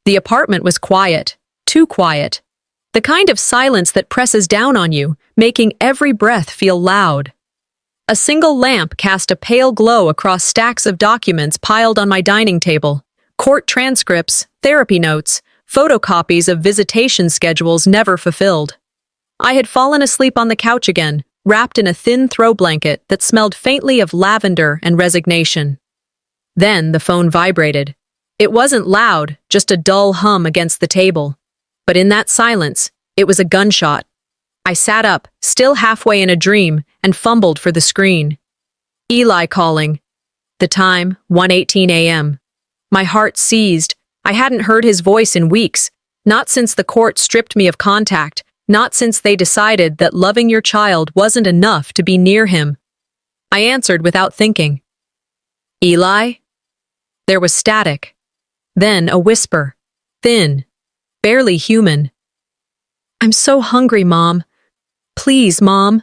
The apartment was quiet, too quiet. The kind of silence that presses down on you, making every breath feel loud. A single lamp cast a pale glow across stacks of documents piled on my dining table. Court transcripts, therapy notes, photocopies of visitation schedules never fulfilled. I had fallen asleep on the couch again, wrapped in a thin throw blanket that smelled faintly of lavender and resignation. Then the phone vibrated. It wasn't loud, just a dull hum against the table. But in that silence, it was a gunshot. I sat up, still halfway in a dream, and fumbled for the screen. Eli calling. The time, 1:18 a.m. My heart seized. I hadn't heard his voice in weeks, not since the court stripped me of contact, not since they decided that loving your child wasn't enough to be near him. I answered without thinking. Eli? There was static. Then a whisper. Thin. Barely human. I'm so hungry, Mom. Please, Mom.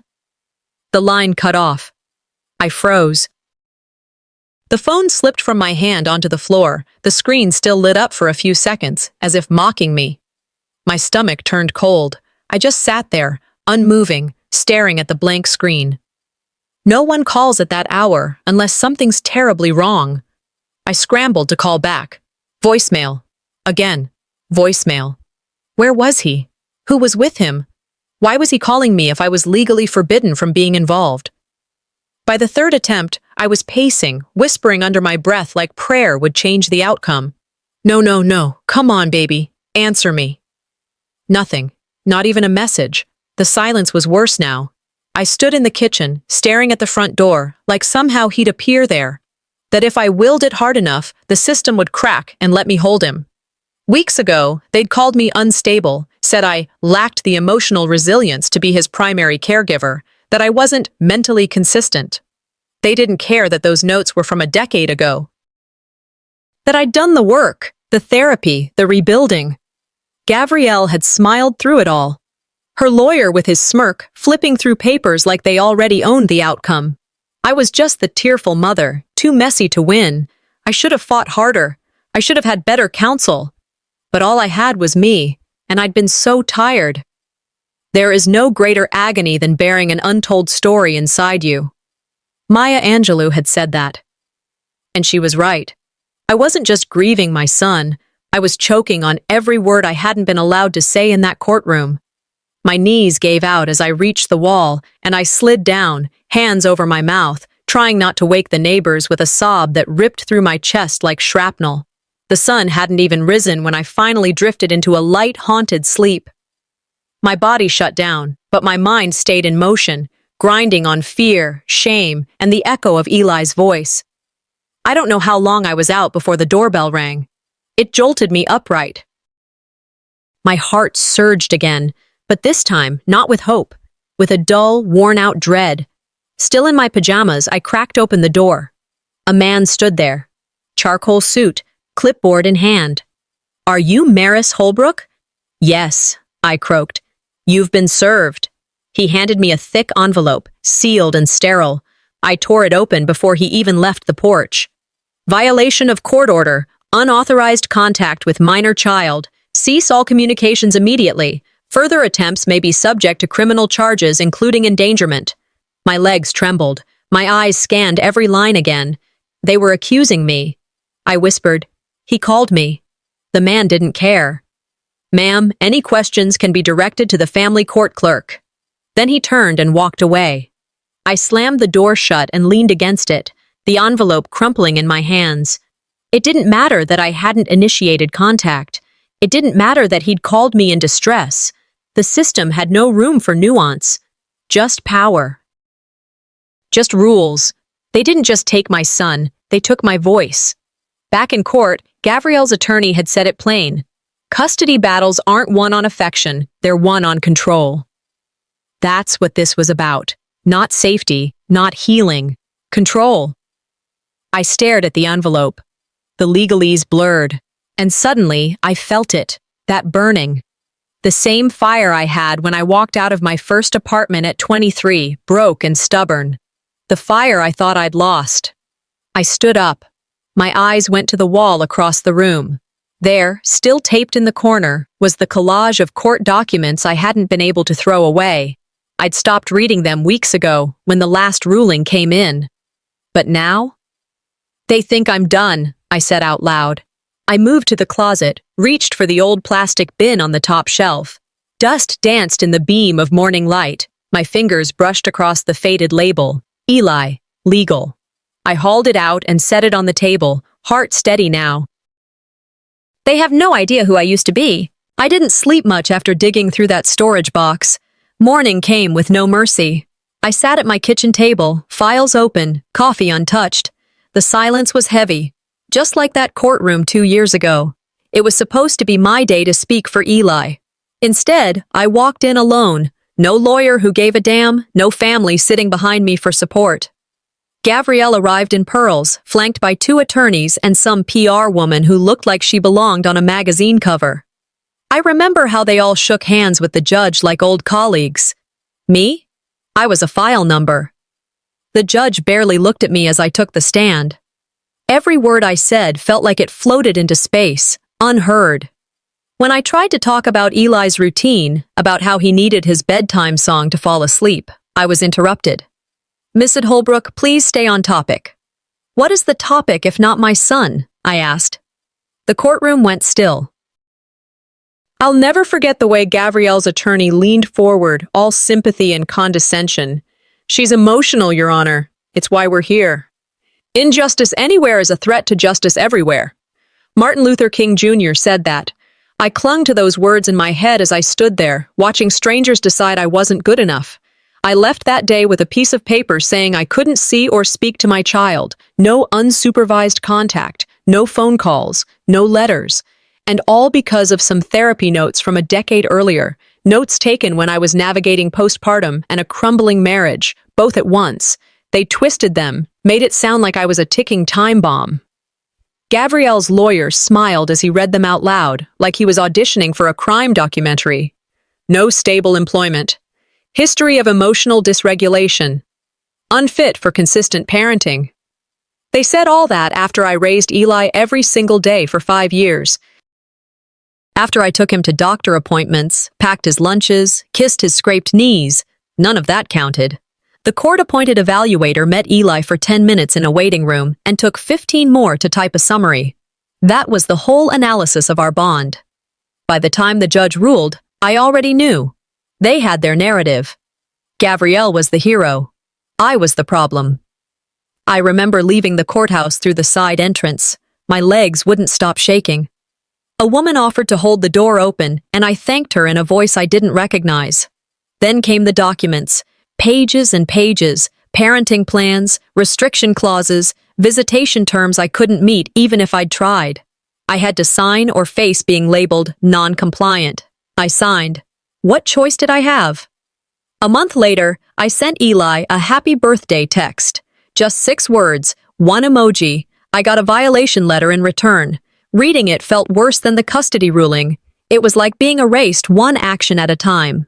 The line cut off. I froze. The phone slipped from my hand onto the floor, the screen still lit up for a few seconds, as if mocking me. My stomach turned cold. I just sat there, unmoving, staring at the blank screen. No one calls at that hour unless something's terribly wrong. I scrambled to call back. Voicemail. Again. Voicemail. Where was he? Who was with him? Why was he calling me if I was legally forbidden from being involved? By the third attempt, I was pacing, whispering under my breath like prayer would change the outcome. No. Come on, baby. Answer me. Nothing. Not even a message. The silence was worse now. I stood in the kitchen, staring at the front door, like somehow he'd appear there. That if I willed it hard enough, the system would crack and let me hold him. Weeks ago, they'd called me unstable, said I lacked the emotional resilience to be his primary caregiver, that I wasn't mentally consistent. They didn't care that those notes were from a decade ago. That I'd done the work, the therapy, the rebuilding. Gabrielle had smiled through it all. Her lawyer with his smirk, flipping through papers like they already owned the outcome. I was just the tearful mother, too messy to win. I should have fought harder. I should have had better counsel. But all I had was me, and I'd been so tired. There is no greater agony than bearing an untold story inside you. Maya Angelou had said that. And she was right. I wasn't just grieving my son, I was choking on every word I hadn't been allowed to say in that courtroom. My knees gave out as I reached the wall, and I slid down, hands over my mouth, trying not to wake the neighbors with a sob that ripped through my chest like shrapnel. The sun hadn't even risen when I finally drifted into a light, haunted sleep. My body shut down, but my mind stayed in motion, grinding on fear, shame, and the echo of Eli's voice. I don't know how long I was out before the doorbell rang. It jolted me upright. My heart surged again, but this time not with hope, with a dull, worn-out dread. Still in my pajamas, I cracked open the door. A man stood there, charcoal suit, clipboard in hand. Are you Maris Holbrook? Yes, I croaked. You've been served. He handed me a thick envelope, sealed and sterile. I tore it open before he even left the porch. Violation of court order, unauthorized contact with minor child. Cease all communications immediately. Further attempts may be subject to criminal charges, including endangerment. My legs trembled. My eyes scanned every line again. They were accusing me. I whispered, "He called me." The man didn't care. "Ma'am, any questions can be directed to the family court clerk." Then he turned and walked away. I slammed the door shut and leaned against it, the envelope crumpling in my hands. It didn't matter that I hadn't initiated contact. It didn't matter that he'd called me in distress. The system had no room for nuance. Just power. Just rules. They didn't just take my son, they took my voice. Back in court, Gabrielle's attorney had said it plain. Custody battles aren't won on affection, they're won on control. That's what this was about. Not safety, not healing. Control. I stared at the envelope. The legalese blurred. And suddenly, I felt it. That burning. The same fire I had when I walked out of my first apartment at 23, broke and stubborn. The fire I thought I'd lost. I stood up. My eyes went to the wall across the room. There, still taped in the corner, was the collage of court documents I hadn't been able to throw away. I'd stopped reading them weeks ago, when the last ruling came in. But now? They think I'm done, I said out loud. I moved to the closet, reached for the old plastic bin on the top shelf. Dust danced in the beam of morning light. My fingers brushed across the faded label, Eli, legal. I hauled it out and set it on the table, heart steady now. They have no idea who I used to be. I didn't sleep much after digging through that storage box. Morning came with no mercy. I sat at my kitchen table, files open, coffee untouched. The silence was heavy, just like that courtroom 2 years ago. It was supposed to be my day to speak for Eli. Instead, I walked in alone. No lawyer who gave a damn, no family sitting behind me for support. Gabrielle arrived in pearls, flanked by 2 attorneys and some PR woman who looked like she belonged on a magazine cover. I remember how they all shook hands with the judge like old colleagues. Me? I was a file number. The judge barely looked at me as I took the stand. Every word I said felt like it floated into space, unheard. When I tried to talk about Eli's routine, about how he needed his bedtime song to fall asleep, I was interrupted. Miss Holbrook, please stay on topic. What is the topic if not my son? I asked. The courtroom went still. I'll never forget the way Gabrielle's attorney leaned forward, all sympathy and condescension. She's emotional, Your Honor. It's why we're here. Injustice anywhere is a threat to justice everywhere. Martin Luther King Jr. said that. I clung to those words in my head as I stood there, watching strangers decide I wasn't good enough. I left that day with a piece of paper saying I couldn't see or speak to my child, no unsupervised contact, no phone calls, no letters, and all because of some therapy notes from a decade earlier, notes taken when I was navigating postpartum and a crumbling marriage, both at once. They twisted them, made it sound like I was a ticking time bomb. Gabrielle's lawyer smiled as he read them out loud, like he was auditioning for a crime documentary. No stable employment. History of emotional dysregulation. Unfit for consistent parenting. They said all that after I raised Eli every single day for 5 years. After I took him to doctor appointments, packed his lunches, kissed his scraped knees, none of that counted. The court-appointed evaluator met Eli for 10 minutes in a waiting room and took 15 more to type a summary. That was the whole analysis of our bond. By the time the judge ruled, I already knew. They had their narrative. Gabrielle was the hero. I was the problem. I remember leaving the courthouse through the side entrance. My legs wouldn't stop shaking. A woman offered to hold the door open, and I thanked her in a voice I didn't recognize. Then came the documents, pages and pages, parenting plans, restriction clauses, visitation terms I couldn't meet even if I'd tried. I had to sign or face being labeled non-compliant. I signed. What choice did I have? A month later, I sent Eli a happy birthday text. Just 6 words, 1 emoji. I got a violation letter in return. Reading it felt worse than the custody ruling. It was like being erased one action at a time.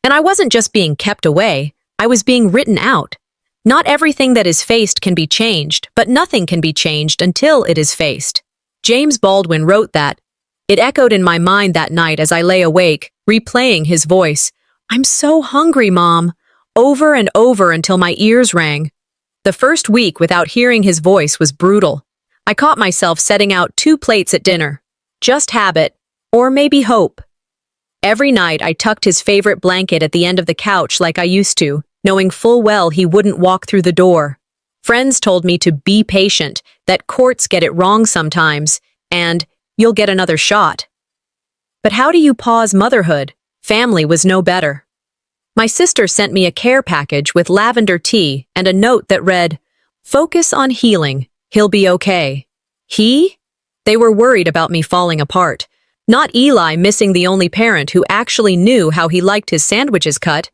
And I wasn't just being kept away, I was being written out. Not everything that is faced can be changed, but nothing can be changed until it is faced. James Baldwin wrote that. It echoed in my mind that night as I lay awake, replaying his voice. I'm so hungry, Mom. Over and over until my ears rang. The first week without hearing his voice was brutal. I caught myself setting out 2 plates at dinner. Just habit, or maybe hope. Every night I tucked his favorite blanket at the end of the couch like I used to, knowing full well he wouldn't walk through the door. Friends told me to be patient, that courts get it wrong sometimes, and you'll get another shot. But how do you pause motherhood? Family was no better. My sister sent me a care package with lavender tea and a note that read, "Focus on healing. He'll be okay." He? They were worried about me falling apart. Not Eli missing the only parent who actually knew how he liked his sandwiches cut.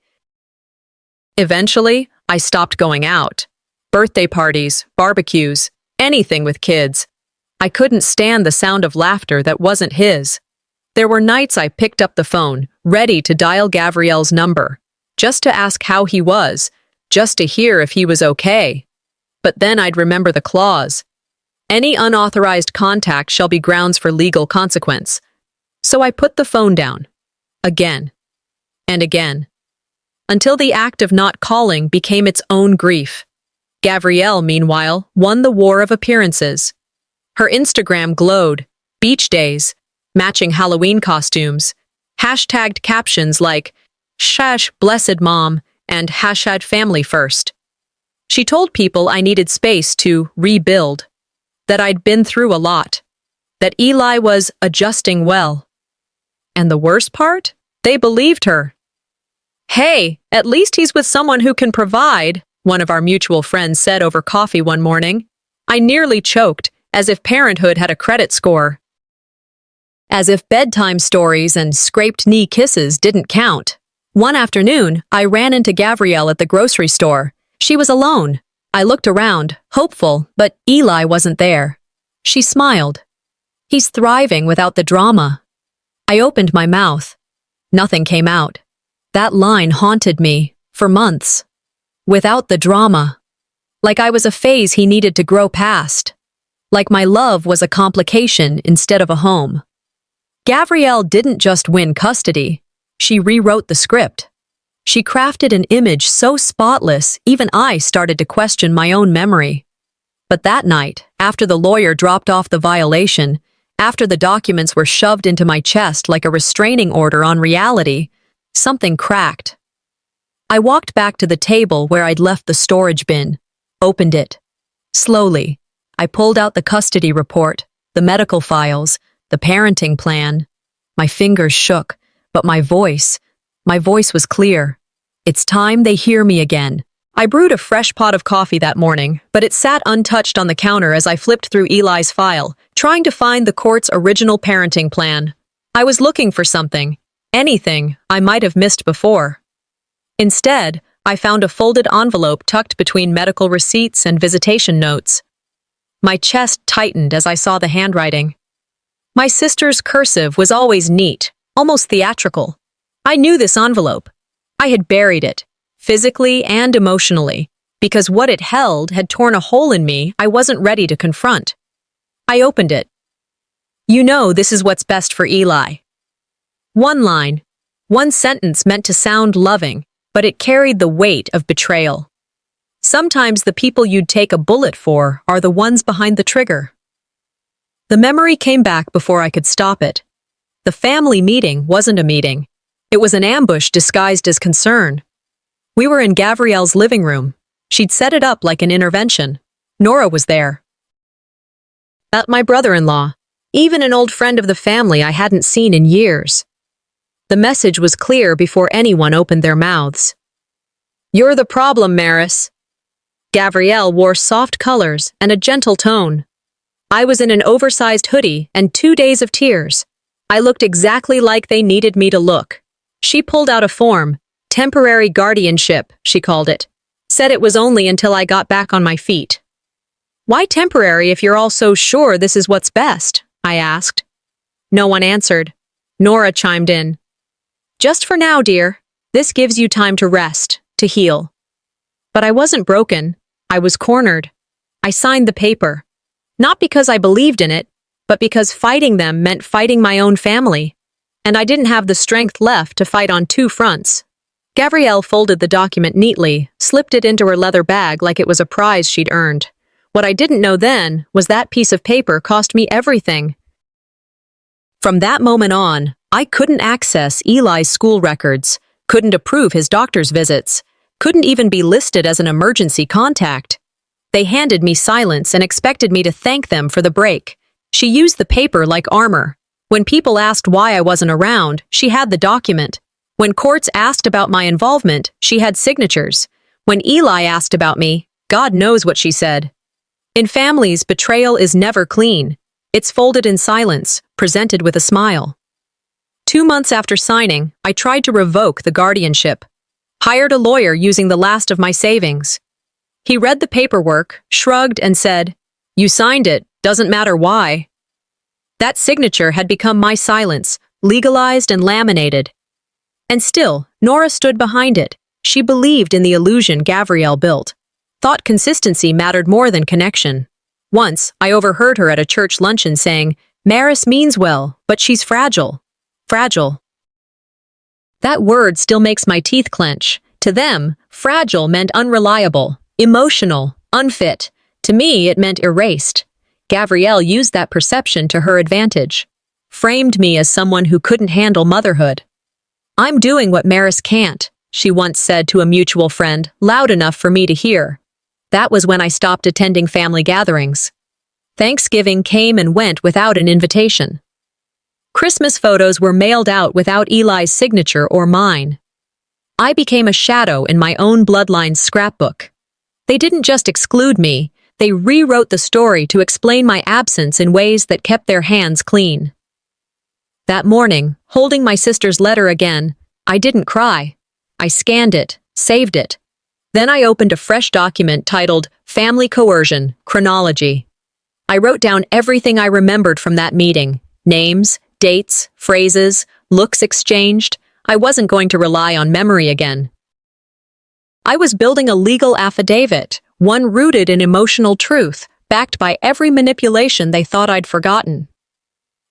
Eventually, I stopped going out. Birthday parties, barbecues, anything with kids. I couldn't stand the sound of laughter that wasn't his. There were nights I picked up the phone, ready to dial Gabrielle's number, just to ask how he was, just to hear if he was okay. But then I'd remember the clause. Any unauthorized contact shall be grounds for legal consequence. So I put the phone down. Again. And again. Until the act of not calling became its own grief. Gabrielle, meanwhile, won the war of appearances. Her Instagram glowed, beach days, matching Halloween costumes, hashtagged captions like "Shash blessed mom" and #family first. She told people I needed space to rebuild, that I'd been through a lot, that Eli was adjusting well. And the worst part? They believed her. "Hey, at least he's with someone who can provide," one of our mutual friends said over coffee one morning. I nearly choked, as if parenthood had a credit score. As if bedtime stories and scraped-knee kisses didn't count. One afternoon, I ran into Gabrielle at the grocery store. She was alone. I looked around, hopeful, but Eli wasn't there. She smiled. "He's thriving without the drama." I opened my mouth. Nothing came out. That line haunted me, for months. Without the drama. Like I was a phase he needed to grow past. Like my love was a complication instead of a home. Gabrielle didn't just win custody. She rewrote the script. She crafted an image so spotless, even I started to question my own memory. But that night, after the lawyer dropped off the violation, after the documents were shoved into my chest like a restraining order on reality, something cracked. I walked back to the table where I'd left the storage bin, opened it. Slowly, I pulled out the custody report, the medical files, the parenting plan. My fingers shook, but my voice was clear. It's time they hear me again. I brewed a fresh pot of coffee that morning, but it sat untouched on the counter as I flipped through Eli's file, trying to find the court's original parenting plan. I was looking for something, anything I might have missed before. Instead, I found a folded envelope tucked between medical receipts and visitation notes. My chest tightened as I saw the handwriting. My sister's cursive was always neat, almost theatrical. I knew this envelope. I had buried it, physically and emotionally, because what it held had torn a hole in me I wasn't ready to confront. I opened it. "You know this is what's best for Eli." One line, one sentence meant to sound loving, but it carried the weight of betrayal. Sometimes the people you'd take a bullet for are the ones behind the trigger. The memory came back before I could stop it. The family meeting wasn't a meeting. It was an ambush disguised as concern. We were in Gabrielle's living room. She'd set it up like an intervention. Nora was there. My brother-in-law, even an old friend of the family I hadn't seen in years. The message was clear before anyone opened their mouths. "You're the problem, Maris." Gabrielle wore soft colors and a gentle tone. I was in an oversized hoodie and 2 days of tears. I looked exactly like they needed me to look. She pulled out a form, temporary guardianship, she called it. Said it was only until I got back on my feet. "Why temporary if you're all so sure this is what's best?" I asked. No one answered. Nora chimed in. "Just for now, dear. This gives you time to rest, to heal." But I wasn't broken. I was cornered. I signed the paper. Not because I believed in it, but because fighting them meant fighting my own family. And I didn't have the strength left to fight on 2 fronts. Gabrielle folded the document neatly, slipped it into her leather bag like it was a prize she'd earned. What I didn't know then was that piece of paper cost me everything. From that moment on, I couldn't access Eli's school records, couldn't approve his doctor's visits, couldn't even be listed as an emergency contact. They handed me silence and expected me to thank them for the break. She used the paper like armor. When people asked why I wasn't around, she had the document. When courts asked about my involvement, she had signatures. When Eli asked about me, God knows what she said. In families, betrayal is never clean. It's folded in silence, presented with a smile. 2 months after signing, I tried to revoke the guardianship. Hired a lawyer using the last of my savings. He read the paperwork, shrugged, and said, "You signed it, doesn't matter why." That signature had become my silence, legalized and laminated. And still, Nora stood behind it. She believed in the illusion Gabrielle built. Thought consistency mattered more than connection. Once, I overheard her at a church luncheon saying, "Maris means well, but she's fragile." Fragile. That word still makes my teeth clench. To them, fragile meant unreliable, emotional, unfit. To me, it meant erased. Gabrielle used that perception to her advantage. Framed me as someone who couldn't handle motherhood. "I'm doing what Maris can't," she once said to a mutual friend, loud enough for me to hear. That was when I stopped attending family gatherings. Thanksgiving came and went without an invitation. Christmas photos were mailed out without Eli's signature or mine. I became a shadow in my own bloodline's scrapbook. They didn't just exclude me, they rewrote the story to explain my absence in ways that kept their hands clean. That morning, holding my sister's letter again, I didn't cry. I scanned it, saved it. Then I opened a fresh document titled Family Coercion, Chronology. I wrote down everything I remembered from that meeting. Names, dates, phrases, looks exchanged. I wasn't going to rely on memory again. I was building a legal affidavit, one rooted in emotional truth, backed by every manipulation they thought I'd forgotten.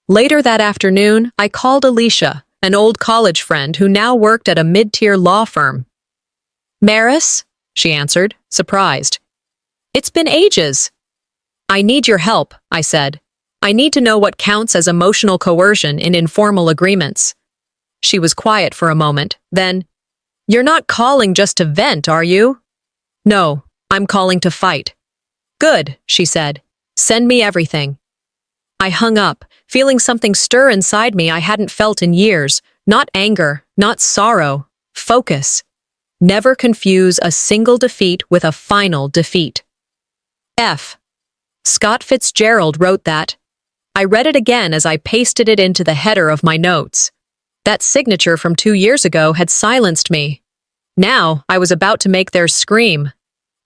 Later that afternoon, I called Alicia, an old college friend who now worked at a mid-tier law firm. "Maris?" she answered, surprised. "It's been ages." "I need your help," I said. "I need to know what counts as emotional coercion in informal agreements." She was quiet for a moment, then, "You're not calling just to vent, are you?" "No, I'm calling to fight." "Good," she said. "Send me everything." I hung up, feeling something stir inside me I hadn't felt in years. Not anger, not sorrow. Focus. Never confuse a single defeat with a final defeat. F. Scott Fitzgerald wrote that. I read it again as I pasted it into the header of my notes. That signature from 2 years ago had silenced me. Now I was about to make theirs scream.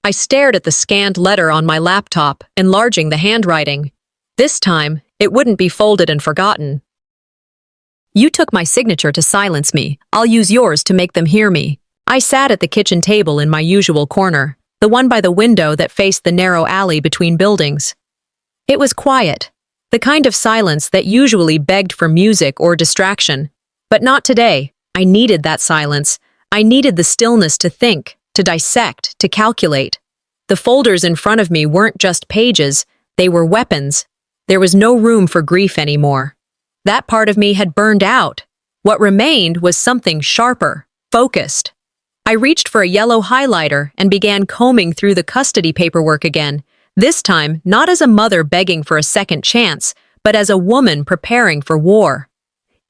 I stared at the scanned letter on my laptop, enlarging the handwriting. This time, it wouldn't be folded and forgotten. "You took my signature to silence me. I'll use yours to make them hear me." I sat at the kitchen table in my usual corner, the one by the window that faced the narrow alley between buildings. It was quiet, the kind of silence that usually begged for music or distraction. But not today. I needed that silence. I needed the stillness to think, to dissect, to calculate. The folders in front of me weren't just pages, they were weapons. There was no room for grief anymore. That part of me had burned out. What remained was something sharper, focused. I reached for a yellow highlighter and began combing through the custody paperwork again, this time not as a mother begging for a second chance, but as a woman preparing for war.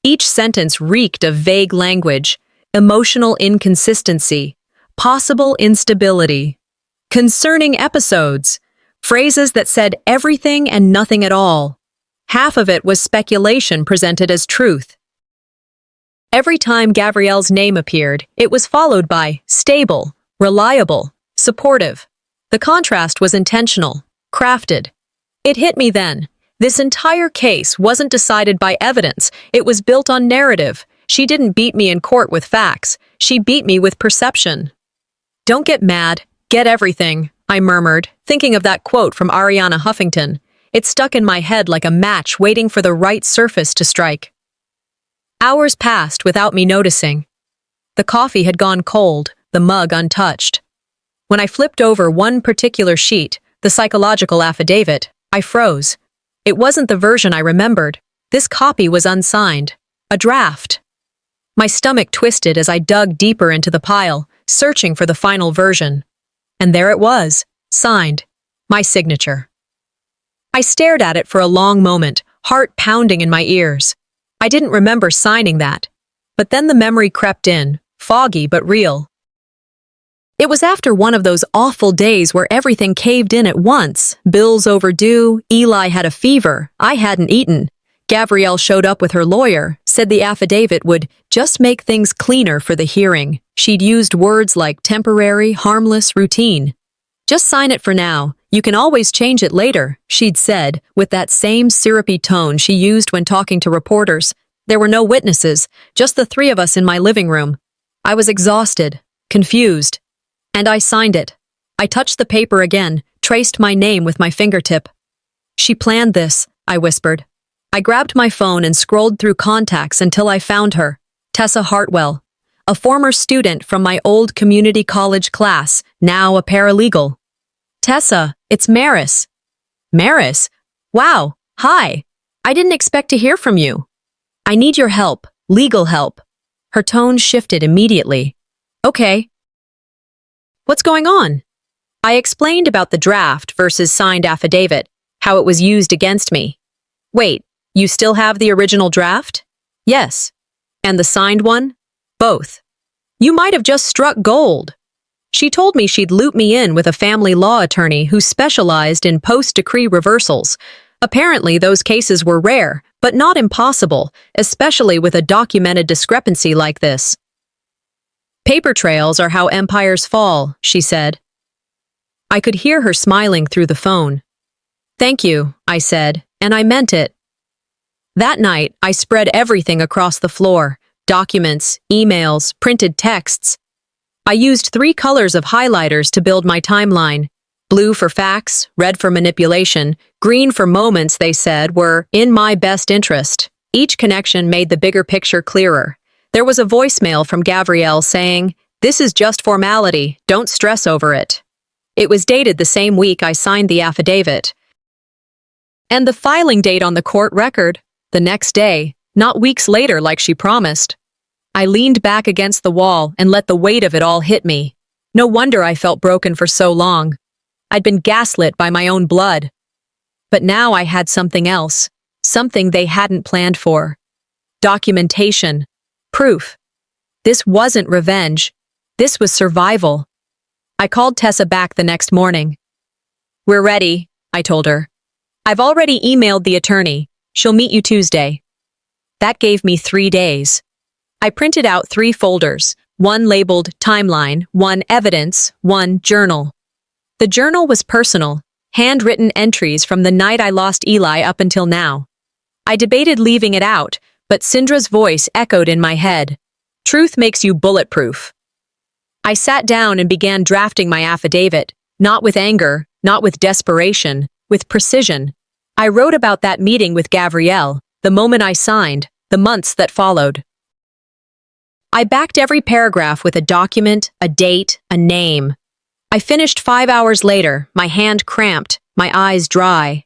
Each sentence reeked of vague language, emotional inconsistency, possible instability, concerning episodes, phrases that said everything and nothing at all. Half of it was speculation presented as truth. Every time Gabrielle's name appeared, it was followed by stable, reliable, supportive. The contrast was intentional, crafted. It hit me then. This entire case wasn't decided by evidence, it was built on narrative. She didn't beat me in court with facts, she beat me with perception. "Don't get mad, get everything," I murmured, thinking of that quote from Ariana Huffington. It stuck in my head like a match waiting for the right surface to strike. Hours passed without me noticing. The coffee had gone cold, the mug untouched. When I flipped over one particular sheet, the psychological affidavit, I froze. It wasn't the version I remembered. This copy was unsigned. A draft. My stomach twisted as I dug deeper into the pile, searching for the final version. And there it was, signed. My signature. I stared at it for a long moment, heart pounding in my ears. I didn't remember signing that. But then the memory crept in, foggy but real. It was after one of those awful days where everything caved in at once. Bills overdue, Eli had a fever, I hadn't eaten. Gabrielle showed up with her lawyer, said the affidavit would just make things cleaner for the hearing. She'd used words like temporary, harmless, routine. "Just sign it for now. You can always change it later," she'd said, with that same syrupy tone she used when talking to reporters. There were no witnesses, just the three of us in my living room. I was exhausted, confused. And I signed it. I touched the paper again, traced my name with my fingertip. She planned this, I whispered. I grabbed my phone and scrolled through contacts until I found her, Tessa Hartwell, a former student from my old community college class, now a paralegal. Tessa, it's Maris. Maris? Wow, hi. I didn't expect to hear from you. I need your help, legal help. Her tone shifted immediately. Okay. What's going on? I explained about the draft versus signed affidavit, how it was used against me. Wait, you still have the original draft? Yes. And the signed one? Both. You might have just struck gold. She told me she'd loop me in with a family law attorney who specialized in post-decree reversals. Apparently, those cases were rare, but not impossible, especially with a documented discrepancy like this. Paper trails are how empires fall, she said. I could hear her smiling through the phone. Thank you, I said, and I meant it. That night, I spread everything across the floor: documents, emails, printed texts. I used 3 colors of highlighters to build my timeline. Blue for facts, red for manipulation, green for moments they said were in my best interest. Each connection made the bigger picture clearer. There was a voicemail from Gabrielle saying, "This is just formality, don't stress over it." It was dated the same week I signed the affidavit. And the filing date on the court record, the next day, not weeks later like she promised. I leaned back against the wall and let the weight of it all hit me. No wonder I felt broken for so long. I'd been gaslit by my own blood. But now I had something else, something they hadn't planned for. Documentation. Proof. This wasn't revenge. This was survival. I called Tessa back the next morning. "We're ready," I told her. "I've already emailed the attorney. She'll meet you Tuesday." That gave me 3 days. I printed out 3 folders, one labeled timeline, one evidence, one journal. The journal was personal, handwritten entries from the night I lost Eli up until now. I debated leaving it out, but Syndra's voice echoed in my head. Truth makes you bulletproof. I sat down and began drafting my affidavit, not with anger, not with desperation, with precision. I wrote about that meeting with Gabrielle, the moment I signed, the months that followed. I backed every paragraph with a document, a date, a name. I finished 5 hours later, my hand cramped, my eyes dry.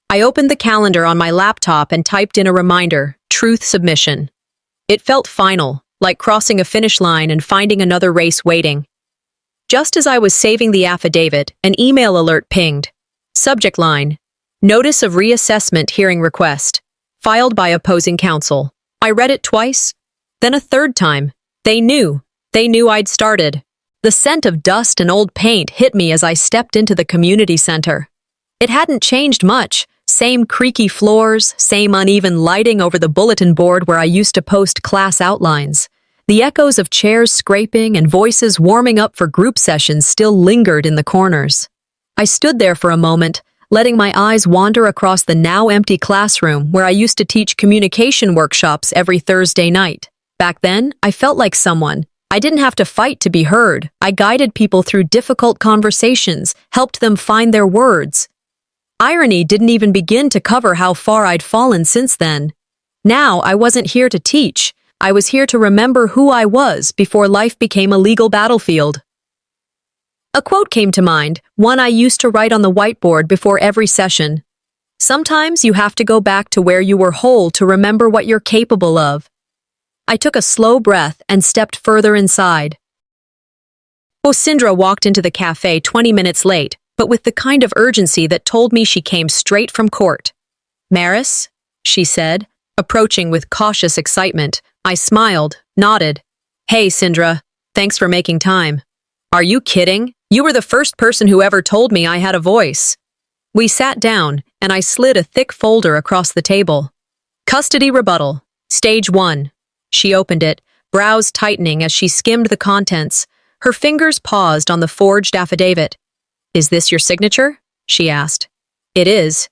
I opened the calendar on my laptop and typed in a reminder, truth submission. It felt final, like crossing a finish line and finding another race waiting. Just as I was saving the affidavit, an email alert pinged. Subject line, notice of reassessment hearing request, filed by opposing counsel. I read it twice, then a third time. They knew I'd started. The scent of dust and old paint hit me as I stepped into the community center. It hadn't changed much. Same creaky floors, same uneven lighting over the bulletin board where I used to post class outlines. The echoes of chairs scraping and voices warming up for group sessions still lingered in the corners. I stood there for a moment, letting my eyes wander across the now empty classroom where I used to teach communication workshops every Thursday night. Back then, I felt like someone. I didn't have to fight to be heard. I guided people through difficult conversations, helped them find their words. Irony didn't even begin to cover how far I'd fallen since then. Now, I wasn't here to teach. I was here to remember who I was before life became a legal battlefield. A quote came to mind, one I used to write on the whiteboard before every session. Sometimes you have to go back to where you were whole to remember what you're capable of. I took a slow breath and stepped further inside. Syndra walked into the cafe 20 minutes late, but with the kind of urgency that told me she came straight from court. "Maris?" she said, approaching with cautious excitement. I smiled, nodded. "Hey, Syndra, thanks for making time." "Are you kidding? You were the first person who ever told me I had a voice." We sat down, and I slid a thick folder across the table. "Custody rebuttal, Stage 1. She opened it, brows tightening as she skimmed the contents. Her fingers paused on the forged affidavit. "Is this your signature?" she asked. "It is."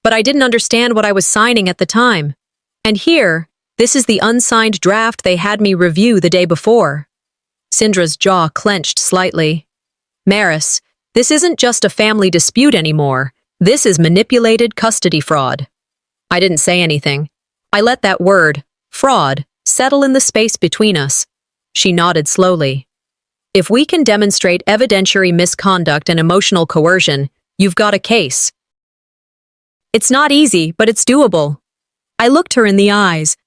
But I didn't understand what I was signing at the time. And here, this is the unsigned draft they had me review the day before. Syndra's jaw clenched slightly. "Maris, this isn't just a family dispute anymore. This is manipulated custody fraud. I didn't say anything. I let that word, fraud, settle in the space between us. She nodded slowly. If we can demonstrate evidentiary misconduct and emotional coercion, you've got a case. It's not easy, but it's doable. I looked her in the eyes.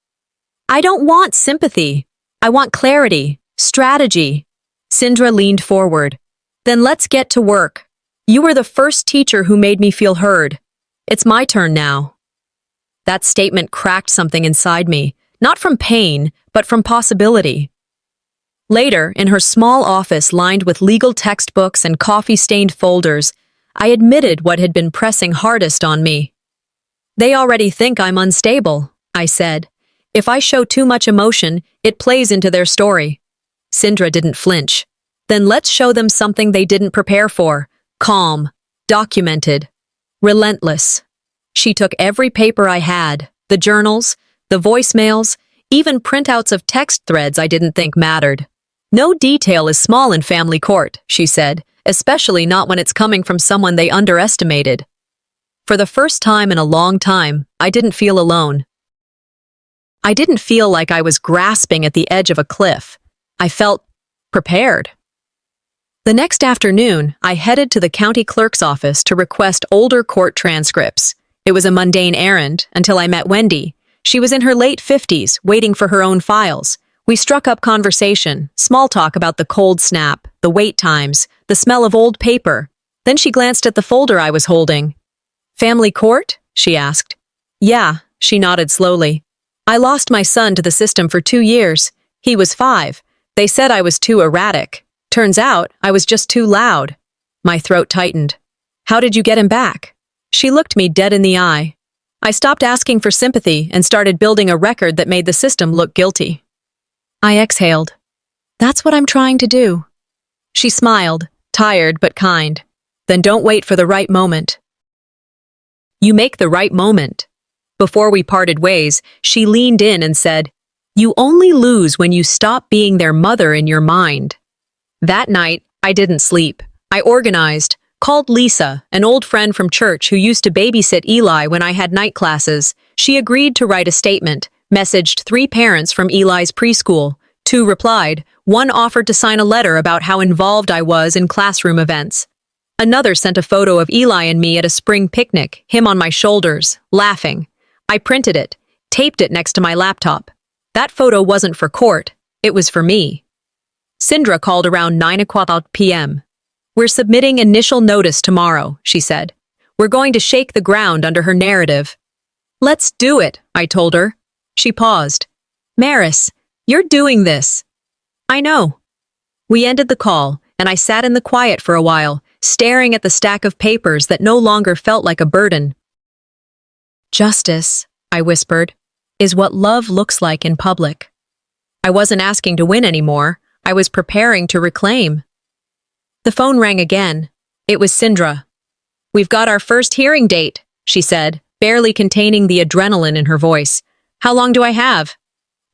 I don't want sympathy. I want clarity, strategy. Sindra leaned forward. Then let's get to work. You were the first teacher who made me feel heard. It's my turn now. That statement cracked something inside me, not from pain, but from possibility. Later, in her small office lined with legal textbooks and coffee-stained folders, I admitted what had been pressing hardest on me. They already think I'm unstable, I said. If I show too much emotion, it plays into their story. Sindra didn't flinch. Then let's show them something they didn't prepare for. Calm, documented, relentless. She took every paper I had, the journals, the voicemails, even printouts of text threads I didn't think mattered. No detail is small in family court, she said, especially not when it's coming from someone they underestimated. For the first time in a long time, I didn't feel alone. I didn't feel like I was grasping at the edge of a cliff. I felt prepared. The next afternoon, I headed to the county clerk's office to request older court transcripts. It was a mundane errand until I met Wendy. She was in her late 50s, waiting for her own files. We struck up conversation, small talk about the cold snap, the wait times, the smell of old paper. Then she glanced at the folder I was holding. Family court? She asked. Yeah, she nodded slowly. I lost my son to the system for 2 years. He was 5. They said I was too erratic. Turns out, I was just too loud. My throat tightened. How did you get him back? She looked me dead in the eye. I stopped asking for sympathy and started building a record that made the system look guilty. I exhaled. That's what I'm trying to do. She smiled, tired but kind. Then don't wait for the right moment. You make the right moment. Before we parted ways, she leaned in and said, You only lose when you stop being their mother in your mind. That night, I didn't sleep. I organized, called Lisa, an old friend from church who used to babysit Eli when I had night classes. She agreed to write a statement, messaged 3 parents from Eli's preschool. 2 replied. 1 offered to sign a letter about how involved I was in classroom events. Another sent a photo of Eli and me at a spring picnic, him on my shoulders, laughing. I printed it, taped it next to my laptop. That photo wasn't for court, it was for me. Sindra called around 9:00 p.m. We're submitting initial notice tomorrow, she said. We're going to shake the ground under her narrative. Let's do it, I told her. She paused. Maris, you're doing this. I know. We ended the call, and I sat in the quiet for a while, staring at the stack of papers that no longer felt like a burden. Justice, I whispered, is what love looks like in public. I wasn't asking to win anymore. I was preparing to reclaim. The phone rang again. It was Sindra. We've got our first hearing date, she said, barely containing the adrenaline in her voice. How long do I have?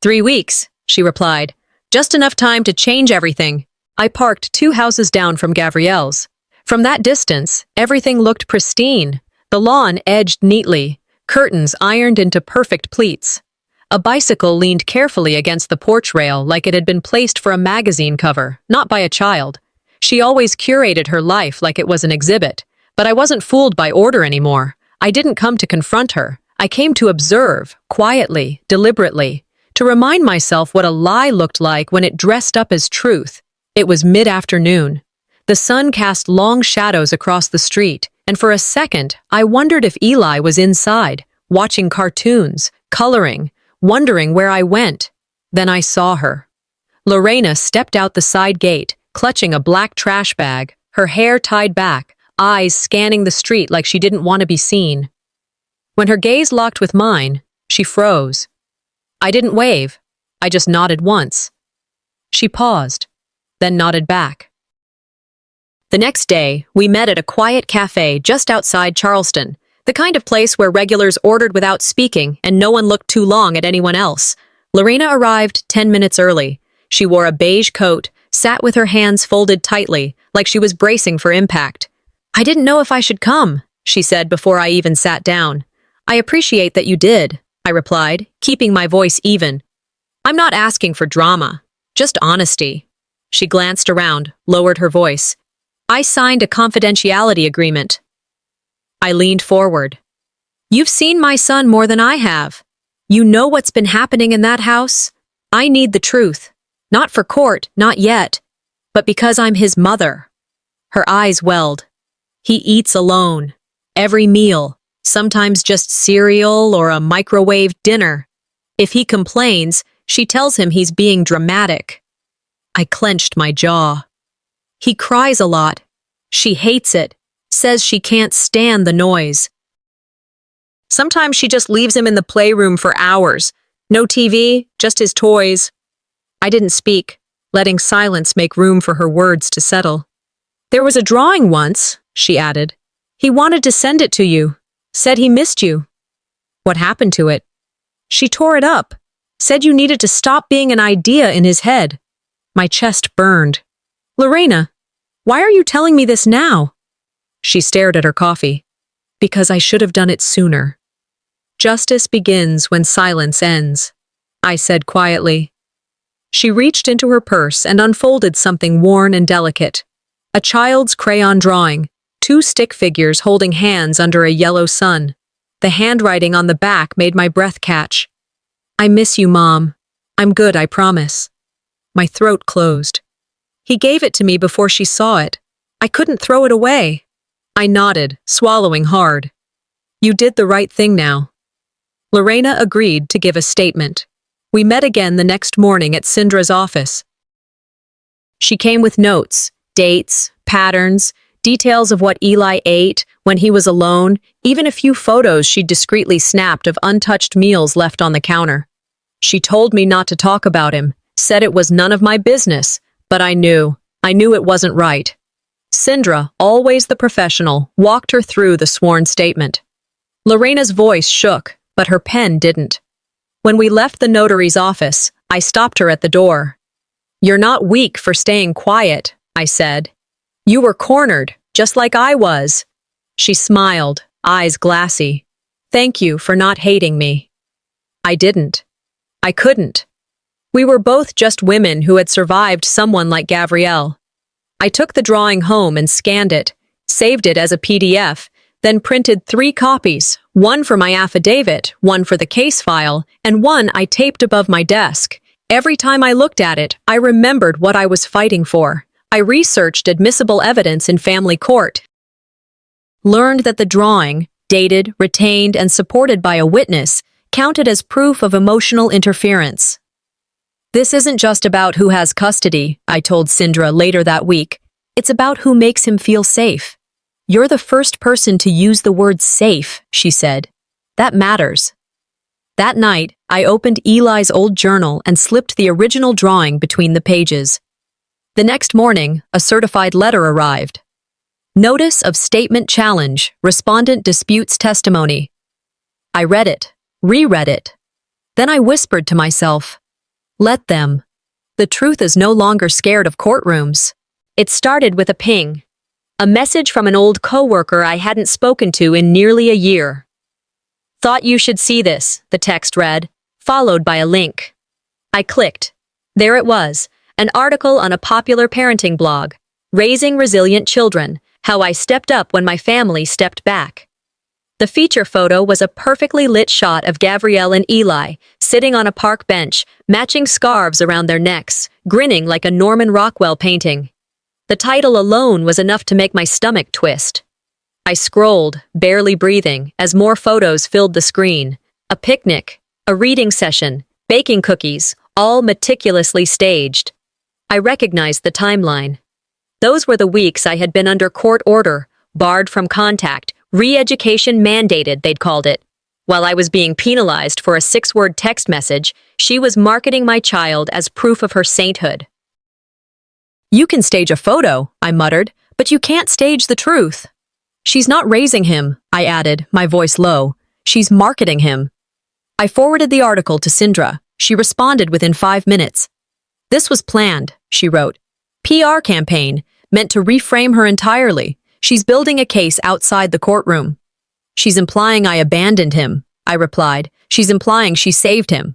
3 weeks, she replied. Just enough time to change everything. I parked 2 houses down from Gabrielle's. From that distance, everything looked pristine. The lawn edged neatly, curtains ironed into perfect pleats. A bicycle leaned carefully against the porch rail like it had been placed for a magazine cover, not by a child. She always curated her life like it was an exhibit, but I wasn't fooled by order anymore. I didn't come to confront her. I came to observe, quietly, deliberately, to remind myself what a lie looked like when it dressed up as truth. It was mid-afternoon. The sun cast long shadows across the street, and for a second, I wondered if Eli was inside, watching cartoons, coloring, wondering where I went. Then I saw her. Lorena stepped out the side gate, clutching a black trash bag, her hair tied back, eyes scanning the street like she didn't want to be seen. When her gaze locked with mine, she froze. I didn't wave. I just nodded once. She paused, then nodded back. The next day, we met at a quiet cafe just outside Charleston, the kind of place where regulars ordered without speaking and no one looked too long at anyone else. Lorena arrived 10 minutes early. She wore a beige coat, sat with her hands folded tightly, like she was bracing for impact. I didn't know if I should come, she said before I even sat down. I appreciate that you did, I replied, keeping my voice even. I'm not asking for drama, just honesty. She glanced around, lowered her voice. I signed a confidentiality agreement. I leaned forward. You've seen my son more than I have. You know what's been happening in that house? I need the truth. Not for court, not yet, but because I'm his mother. Her eyes welled. He eats alone. Every meal, sometimes just cereal or a microwaved dinner. If he complains, she tells him he's being dramatic. I clenched my jaw. He cries a lot. She hates it, says she can't stand the noise. Sometimes she just leaves him in the playroom for hours. No TV, just his toys. I didn't speak, letting silence make room for her words to settle. There was a drawing once, she added. He wanted to send it to you, said he missed you. What happened to it? She tore it up, said you needed to stop being an idea in his head. My chest burned. Lorena, why are you telling me this now? She stared at her coffee. Because I should have done it sooner. Justice begins when silence ends, I said quietly. She reached into her purse and unfolded something worn and delicate. A child's crayon drawing, 2 stick figures holding hands under a yellow sun. The handwriting on the back made my breath catch. I miss you, Mom. I'm good, I promise. My throat closed. He gave it to me before she saw it. I couldn't throw it away. I nodded, swallowing hard. You did the right thing now. Lorena agreed to give a statement. We met again the next morning at Cindra's office. She came with notes, dates, patterns, details of what Eli ate, when he was alone, even a few photos she'd discreetly snapped of untouched meals left on the counter. She told me not to talk about him, said it was none of my business, but I knew it wasn't right. Cindra, always the professional, walked her through the sworn statement. Lorena's voice shook, but her pen didn't. When we left the notary's office, I stopped her at the door. You're not weak for staying quiet, I said. You were cornered, just like I was. She smiled, eyes glassy. Thank you for not hating me. I didn't. I couldn't. We were both just women who had survived someone like Gabrielle. I took the drawing home and scanned it, saved it as a PDF, then printed 3 copies, one for my affidavit, one for the case file, and one I taped above my desk. Every time I looked at it, I remembered what I was fighting for. I researched admissible evidence in family court. Learned that the drawing, dated, retained, and supported by a witness, counted as proof of emotional interference. This isn't just about who has custody, I told Cindra later that week. It's about who makes him feel safe. You're the first person to use the word safe, she said. That matters. That night, I opened Eli's old journal and slipped the original drawing between the pages. The next morning, a certified letter arrived. Notice of Statement Challenge, Respondent Disputes Testimony. I read it, reread it. Then I whispered to myself, let them. The truth is no longer scared of courtrooms. It started with a ping. A message from an old coworker I hadn't spoken to in nearly a year. Thought you should see this, the text read, followed by a link. I clicked. There it was, an article on a popular parenting blog, Raising Resilient Children, How I Stepped Up When My Family Stepped Back. The feature photo was a perfectly lit shot of Gabrielle and Eli, sitting on a park bench, matching scarves around their necks, grinning like a Norman Rockwell painting. The title alone was enough to make my stomach twist. I scrolled, barely breathing, as more photos filled the screen. A picnic, a reading session, baking cookies, all meticulously staged. I recognized the timeline. Those were the weeks I had been under court order, barred from contact, re-education mandated, they'd called it. While I was being penalized for a 6-word text message, she was marketing my child as proof of her sainthood. You can stage a photo, I muttered, but you can't stage the truth. She's not raising him, I added, my voice low. She's marketing him. I forwarded the article to Cindra. She responded within 5 minutes. This was planned, she wrote. PR campaign, meant to reframe her entirely. She's building a case outside the courtroom. She's implying I abandoned him, I replied. She's implying she saved him.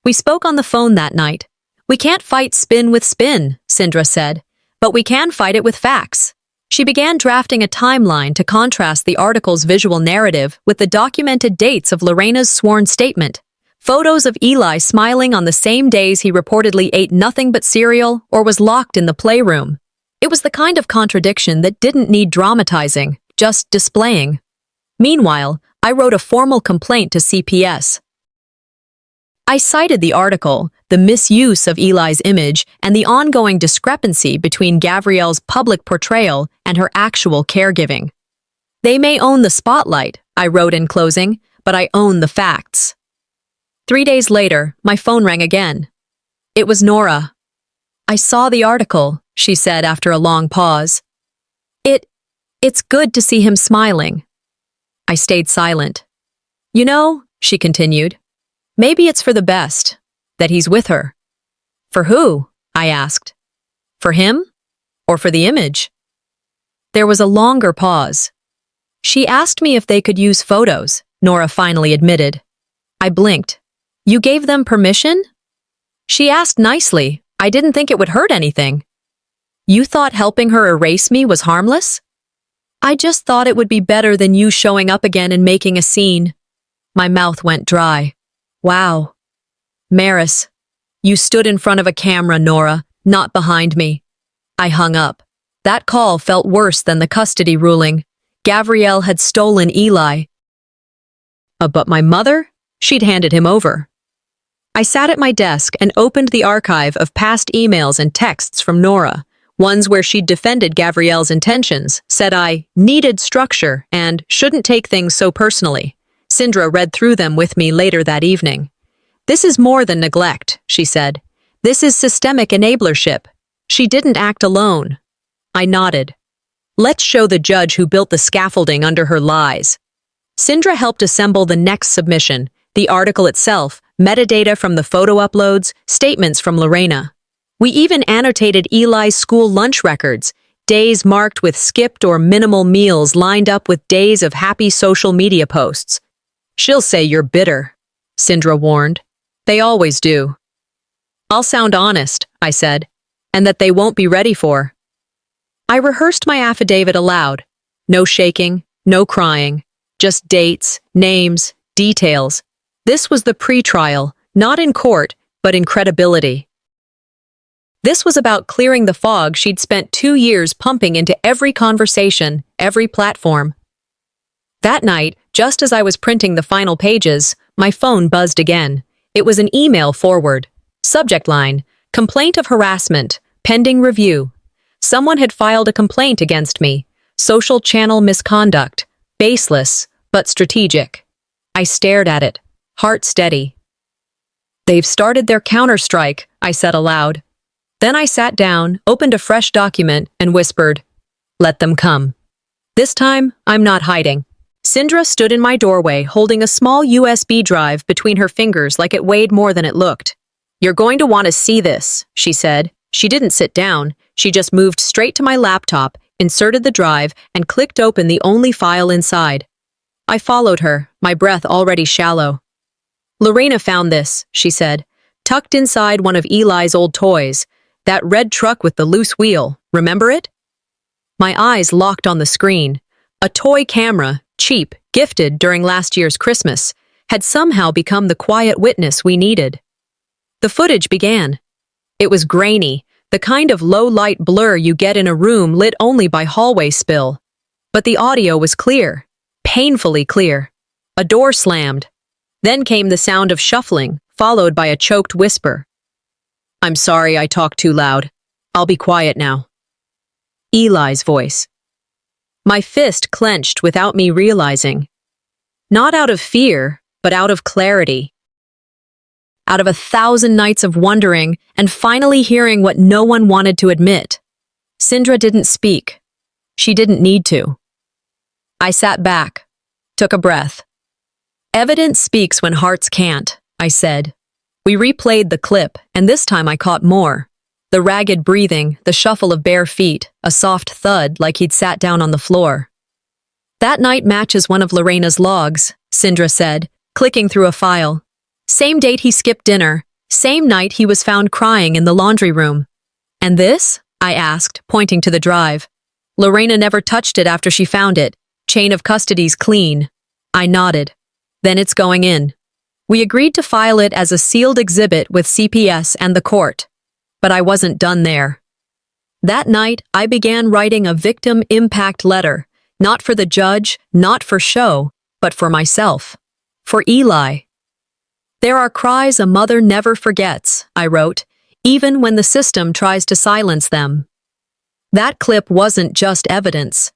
We spoke on the phone that night. We can't fight spin with spin, Sindra said, but we can fight it with facts. She began drafting a timeline to contrast the article's visual narrative with the documented dates of Lorena's sworn statement. Photos of Eli smiling on the same days he reportedly ate nothing but cereal or was locked in the playroom. It was the kind of contradiction that didn't need dramatizing, just displaying. Meanwhile, I wrote a formal complaint to CPS. I cited the article, the misuse of Eli's image, and the ongoing discrepancy between Gavriel's public portrayal and her actual caregiving. They may own the spotlight, I wrote in closing, but I own the facts. 3 days later, my phone rang again. It was Nora. I saw the article, she said after a long pause. It's good to see him smiling. I stayed silent. You know, she continued, maybe it's for the best, that he's with her. For who? I asked. For him? Or for the image? There was a longer pause. She asked me if they could use photos, Nora finally admitted. I blinked. You gave them permission? She asked nicely. I didn't think it would hurt anything. You thought helping her erase me was harmless? I just thought it would be better than you showing up again and making a scene. My mouth went dry. Wow. Maris, you stood in front of a camera, Nora, not behind me. I hung up. That call felt worse than the custody ruling. Gavriel had stolen Eli. But my mother? She'd handed him over. I sat at my desk and opened the archive of past emails and texts from Nora, ones where she'd defended Gavriel's intentions, said I needed structure and shouldn't take things so personally. Sindra read through them with me later that evening. This is more than neglect, she said. This is systemic enablership. She didn't act alone. I nodded. Let's show the judge who built the scaffolding under her lies. Sindra helped assemble the next submission, the article itself, metadata from the photo uploads, statements from Lorena. We even annotated Eli's school lunch records, days marked with skipped or minimal meals lined up with days of happy social media posts. She'll say you're bitter, Sindra warned. They always do. I'll sound honest, I said, and that they won't be ready for. I rehearsed my affidavit aloud. No shaking, no crying, just dates, names, details. This was the pre-trial, not in court, but in credibility. This was about clearing the fog she'd spent 2 years pumping into every conversation, every platform. That night, just as I was printing the final pages, my phone buzzed again. It was an email forward. Subject line, complaint of harassment, pending review. Someone had filed a complaint against me. Social channel misconduct. Baseless, but strategic. I stared at it, heart steady. They've started their counterstrike, I said aloud. Then I sat down, opened a fresh document, and whispered, let them come. This time, I'm not hiding. Sindra stood in my doorway holding a small USB drive between her fingers like it weighed more than it looked. You're going to want to see this, she said. She didn't sit down. She just moved straight to my laptop, inserted the drive, and clicked open the only file inside. I followed her, my breath already shallow. Lorena found this, she said, tucked inside one of Eli's old toys. That red truck with the loose wheel, remember it? My eyes locked on the screen. A toy camera, cheap, gifted during last year's Christmas, had somehow become the quiet witness we needed. The footage began. It was grainy, the kind of low-light blur you get in a room lit only by hallway spill. But the audio was clear, painfully clear. A door slammed. Then came the sound of shuffling, followed by a choked whisper. I'm sorry I talked too loud. I'll be quiet now. Eli's voice. My fist clenched without me realizing. Not out of fear, but out of clarity. Out of 1,000 nights of wondering and finally hearing what no one wanted to admit. Sindra didn't speak. She didn't need to. I sat back, took a breath. Evidence speaks when hearts can't, I said. We replayed the clip, and this time I caught more. The ragged breathing, the shuffle of bare feet, a soft thud like he'd sat down on the floor. That night matches one of Lorena's logs, Sindra said, clicking through a file. Same date he skipped dinner, same night he was found crying in the laundry room. And this? I asked, pointing to the drive. Lorena never touched it after she found it. Chain of custody's clean. I nodded. Then it's going in. We agreed to file it as a sealed exhibit with CPS and the court. But I wasn't done there. That night, I began writing a victim impact letter, not for the judge, not for show, but for myself. For Eli. There are cries a mother never forgets, I wrote, even when the system tries to silence them. That clip wasn't just evidence.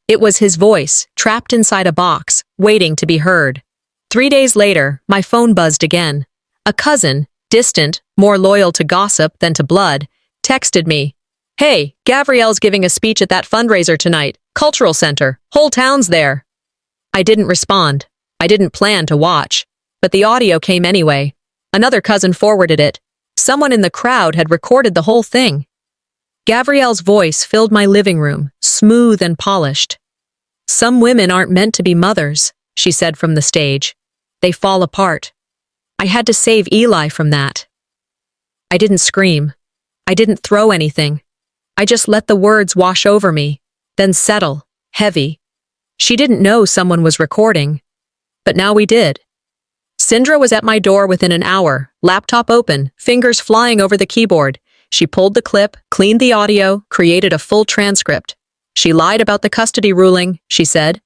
It was his voice, trapped inside a box, waiting to be heard. 3 days later, my phone buzzed again. A cousin, distant, more loyal to gossip than to blood, texted me. Hey, Gavriel's giving a speech at that fundraiser tonight. Cultural center. Whole town's there. I didn't respond. I didn't plan to watch. But the audio came anyway. Another cousin forwarded it. Someone in the crowd had recorded the whole thing. Gavriel's voice filled my living room, smooth and polished. Some women aren't meant to be mothers, she said from the stage. They fall apart. I had to save Eli from that. I didn't scream. I didn't throw anything. I just let the words wash over me, then settle, heavy. She didn't know someone was recording. But now we did. Sindra was at my door within an hour, laptop open, fingers flying over the keyboard. She pulled the clip, cleaned the audio, created a full transcript. She lied about the custody ruling, she said.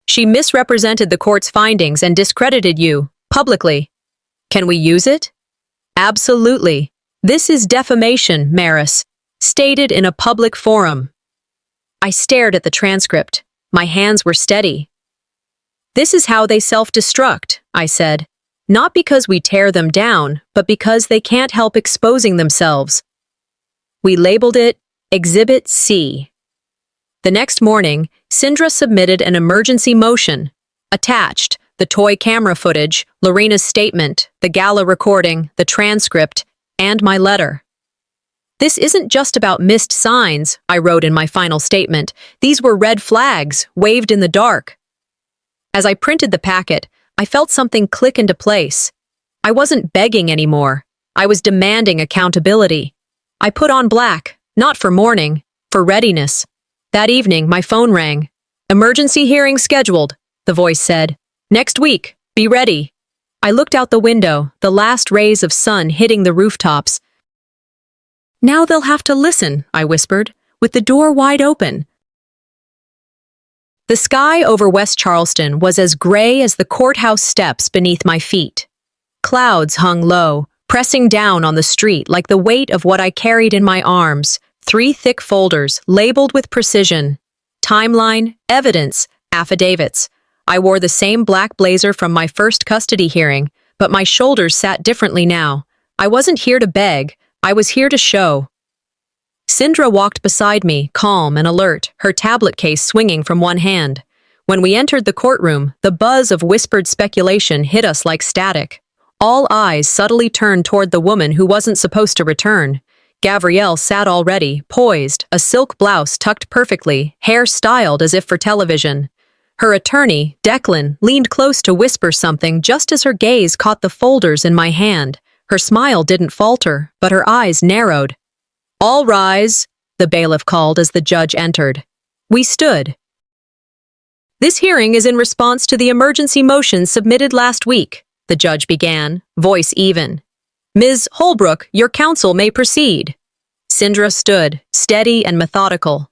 She misrepresented the court's findings and discredited you, publicly. Can we use it? Absolutely. This is defamation, Maris, stated in a public forum. I stared at the transcript. My hands were steady. This is how they self-destruct, I said. Not because we tear them down, but because they can't help exposing themselves. We labeled it Exhibit C. The next morning, Sindra submitted an emergency motion. Attached, the toy camera footage, Lorena's statement, the gala recording, the transcript, and my letter. This isn't just about missed signs, I wrote in my final statement. These were red flags, waved in the dark. As I printed the packet, I felt something click into place. I wasn't begging anymore. I was demanding accountability. I put on black, not for mourning, for readiness. That evening, my phone rang. Emergency hearing scheduled, the voice said. Next week, be ready. I looked out the window, the last rays of sun hitting the rooftops. Now they'll have to listen, I whispered, with the door wide open. The sky over West Charleston was as gray as the courthouse steps beneath my feet. Clouds hung low, pressing down on the street like the weight of what I carried in my arms, 3 thick folders labeled with precision. Timeline, evidence, affidavits. I wore the same black blazer from my first custody hearing, but my shoulders sat differently now. I wasn't here to beg, I was here to show. Sindra walked beside me, calm and alert, her tablet case swinging from one hand. When we entered the courtroom, the buzz of whispered speculation hit us like static. All eyes subtly turned toward the woman who wasn't supposed to return. Gavriel sat already, poised, a silk blouse tucked perfectly, hair styled as if for television. Her attorney, Declan, leaned close to whisper something just as her gaze caught the folders in my hand. Her smile didn't falter, but her eyes narrowed. All rise, the bailiff called as the judge entered. We stood. This hearing is in response to the emergency motion submitted last week, the judge began, voice even. Ms. Holbrook, your counsel may proceed. Sindra stood, steady and methodical.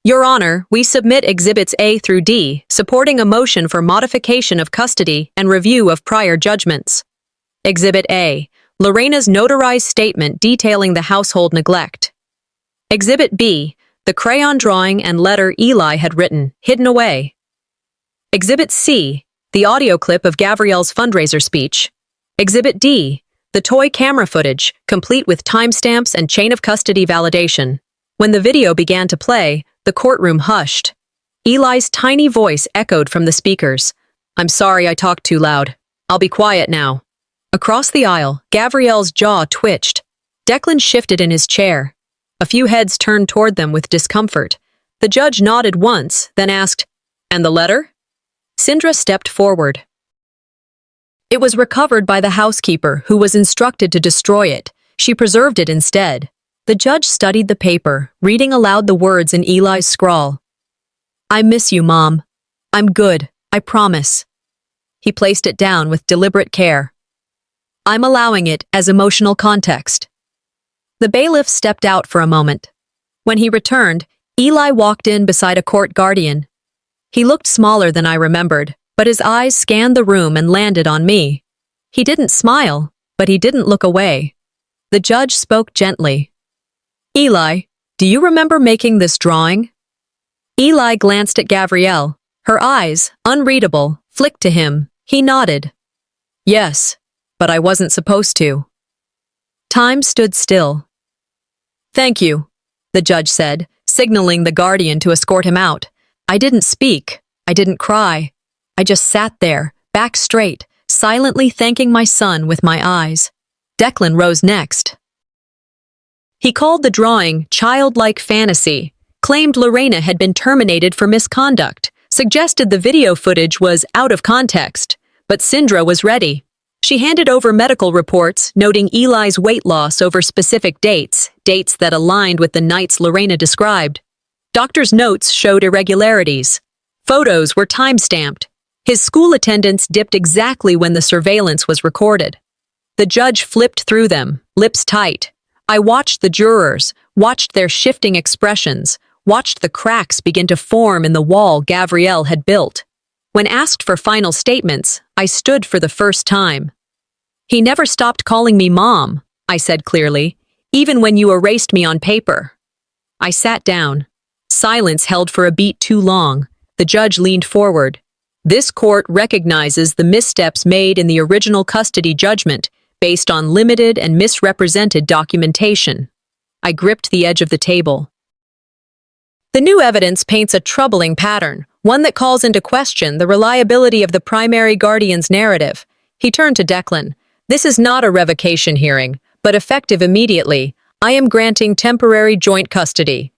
Your Honor, we submit Exhibits A through D, supporting a motion for modification of custody and review of prior judgments. Exhibit A, Lorena's notarized statement detailing the household neglect. Exhibit B, the crayon drawing and letter Eli had written, hidden away. Exhibit C, the audio clip of Gavriel's fundraiser speech. Exhibit D, the toy camera footage, complete with timestamps and chain of custody validation. When the video began to play, the courtroom hushed. Eli's tiny voice echoed from the speakers. I'm sorry I talked too loud. I'll be quiet now. Across the aisle, Gavriel's jaw twitched. Declan shifted in his chair. A few heads turned toward them with discomfort. The judge nodded once, then asked, "And the letter?" Sindra stepped forward. "It was recovered by the housekeeper, who was instructed to destroy it. She preserved it instead." The judge studied the paper, reading aloud the words in Eli's scrawl. "I miss you, Mom. I'm good, I promise." He placed it down with deliberate care. "I'm allowing it as emotional context." The bailiff stepped out for a moment. When he returned, Eli walked in beside a court guardian. He looked smaller than I remembered, but his eyes scanned the room and landed on me. He didn't smile, but he didn't look away. The judge spoke gently. "Eli, do you remember making this drawing?" Eli glanced at Gabrielle. Her eyes, unreadable, flicked to him. He nodded. "Yes, but I wasn't supposed to." Time stood still. "Thank you," the judge said, signaling the guardian to escort him out. I didn't speak. I didn't cry. I just sat there, back straight, silently thanking my son with my eyes. Declan rose next. He called the drawing childlike fantasy, claimed Lorena had been terminated for misconduct, suggested the video footage was out of context, but Sindra was ready. She handed over medical reports, noting Eli's weight loss over specific dates that aligned with the nights Lorena described. Doctor's notes showed irregularities. Photos were time-stamped. His school attendance dipped exactly when the surveillance was recorded. The judge flipped through them, lips tight. I watched the jurors, watched their shifting expressions, watched the cracks begin to form in the wall Gabrielle had built. When asked for final statements, I stood for the first time. "He never stopped calling me Mom," I said clearly, "even when you erased me on paper." I sat down. Silence held for a beat too long. The judge leaned forward. "This court recognizes the missteps made in the original custody judgment based on limited and misrepresented documentation." I gripped the edge of the table. "The new evidence paints a troubling pattern, one that calls into question the reliability of the primary guardian's narrative." He turned to Declan. "This is not a revocation hearing, but effective immediately. I am granting temporary joint custody."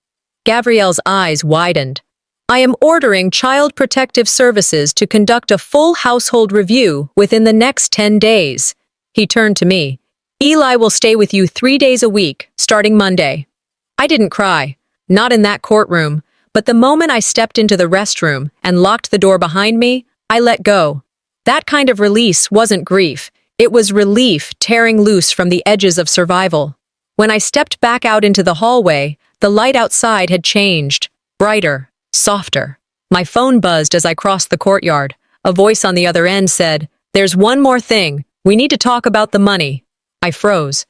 Gabrielle's eyes widened. "I am ordering Child Protective Services to conduct a full household review within the next 10 days. He turned to me. "Eli will stay with you 3 days a week, starting Monday." I didn't cry. Not in that courtroom, but the moment I stepped into the restroom and locked the door behind me, I let go. That kind of release wasn't grief. It was relief tearing loose from the edges of survival. When I stepped back out into the hallway, the light outside had changed, brighter, softer. My phone buzzed as I crossed the courtyard. A voice on the other end said, "There's one more thing. We need to talk about the money." I froze.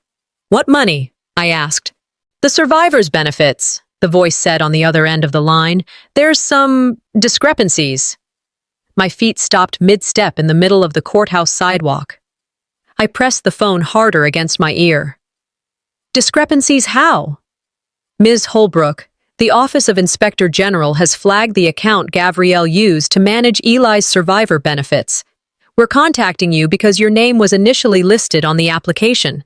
"What money?" I asked. "The survivor's benefits," the voice said on the other end of the line. "There's some discrepancies." My feet stopped mid-step in the middle of the courthouse sidewalk. I pressed the phone harder against my ear. "Discrepancies how?" "Ms. Holbrook, the Office of Inspector General has flagged the account Gabrielle used to manage Eli's survivor benefits. We're contacting you because your name was initially listed on the application.